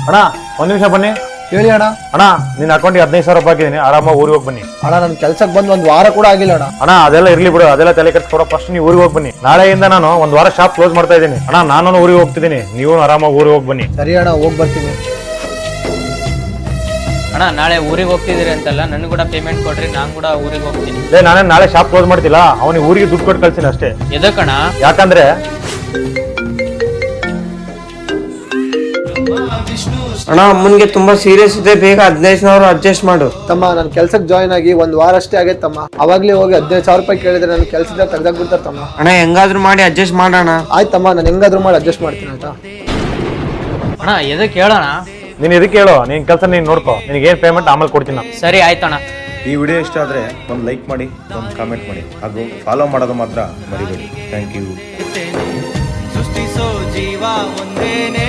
ಅಣ್ಣ ಒಂದ್ ನಿಮಿಷ ಬನ್ನಿ. ಹೇಳಿ ಅಣ್ಣ. ಅಣ್ಣ ನಿನ್ನ ಅಕೌಂಟ್ಗೆ 15,000 ರೂಪಾಯಿ ಹಾಕಿದ್ದೀನಿ, ಆರಾಮಾಗಿ ಊರಿಗೆ ಹೋಗಿ ಬನ್ನಿ. ಅಣ್ಣ ನನ್ ಕೆಲ್ಸಕ್ಕೆ ಬಂದು 1 ವಾರ ಕೂಡ ಆಗಿಲ್ಲ ಅಣ್ಣ. ಅಣ್ಣ ಅದೆಲ್ಲ ಇರ್ಲಿ ಬಿಡು, ಅದೆಲ್ಲ ತಲೆ ಕೆಡಿಸ್ಕೊಡೋ. ಫಸ್ಟ್ ನೀವು ಊರಿಗೆ ಹೋಗಿ ಬನ್ನಿ. ನಾಳೆಯಿಂದ ನಾನು 1 ವಾರ ಶಾಪ್ ಕ್ಲೋಸ್ ಮಾಡ್ತಾ ಇದ್ದೀನಿ. ಅಣ್ಣ ನಾನು ಊರಿಗೆ ಹೋಗ್ತಿದ್ದೀನಿ, ನೀವು ಆರಾಮಾಗಿ ಊರಿಗೆ ಹೋಗಿ ಬನ್ನಿ. ಸರಿ ಅಣ್ಣ, ಹೋಗಿ ಬರ್ತೀನಿ. ಅಣ್ಣ ನಾಳೆ ಊರಿಗೆ ಹೋಗ್ತಿದ್ದೀರಿ ಅಂತಲ್ಲ, ನನ್ ಕೂಡ ಪೇಮೆಂಟ್ ಕೊಡ್ರಿ, ನಾನ್ ಕೂಡ ಊರಿಗೆ ಹೋಗ್ತೀನಿ. ನಾನೇ ನಾಳೆ ಶಾಪ್ ಕ್ಲೋಸ್ ಮಾಡ್ತಿಲ್ಲ, ಅವನಿಗೆ ಊರಿಗೆ ದುಡ್ಡು ಕೊಟ್ಟು ಕಳ್ಸಿನಿ ಅಷ್ಟೇ. ಎದಕ್ಕಣ್ಣ? ಯಾಕಂದ್ರೆ ಅಣ್ಣ ಅಮ್ಮನ್ಗೆ ತುಂಬಾ ಸೀರಿಯಸ್ ಇದೆ, ಬೇಗ 15,000 ಅಡ್ಜಸ್ಟ್ ಮಾಡು. ತಮ್ಮ ನನ್ ಕೆಲ್ಸಕ್ಕೆ ಜಾಯ್ನ್ ಆಗಿ 1 ವಾರ ಅಷ್ಟೇ ಆಗೈತೆ ತಮ್ಮ. ಅವಾಗ್ಲೇ ಹೋಗಿ 15,000 ರೂಪಾಯಿ ಕೇಳಿದ್ರೆ ನನ್ನ ಕೆಲ್ಸದಿಂದ ತೆಗ್ದಾಕ್ಬಿಡ್ತಾರೆ ತಮ್ಮ. ಅಣ್ಣ ಹೆಂಗಾದ್ರೂ ಮಾಡಿ ಅಡ್ಜಸ್ಟ್ ಮಾಡೋಣ. ಆಯ್ತಮ್ಮ, ನಾನು ಹೆಂಗಾದ್ರೂ ಮಾಡಿ ಅಡ್ಜಸ್ಟ್ ಮಾಡ್ತೀನಿ ಆಯ್ತಾ. ಅಣ್ಣ ಎದಕ್ಕೆ ಹೇಳೋಣ? ನೀನ್ ಇದಕ್ಕೆ ಹೇಳು, ನಿನ್ ಕೆಲಸ ನೀನ್ ನೋಡ್ಕೋ, ನಿನಗೆ ಏನ್ ಪೇಮೆಂಟ್ ಆಮೇಲೆ ಕೊಡ್ತೀನಿ ನಾನು. ಸರಿ ಆಯ್ತಣ್ಣ. ಈ ವಿಡಿಯೋ ಇಷ್ಟ ಆದರೆ ಒಂದು ಲೈಕ್ ಮಾಡಿ, ಒಂದು ಕಾಮೆಂಟ್ ಮಾಡಿ, ಹಾಗೂ ಫಾಲೋ ಮಾಡೋದು ಮಾತ್ರ ಮರಿಬೇಡಿ. Thank you. ಸೃಷ್ಟಿಸೋ ಜೀವ ಒಂದೇನೆ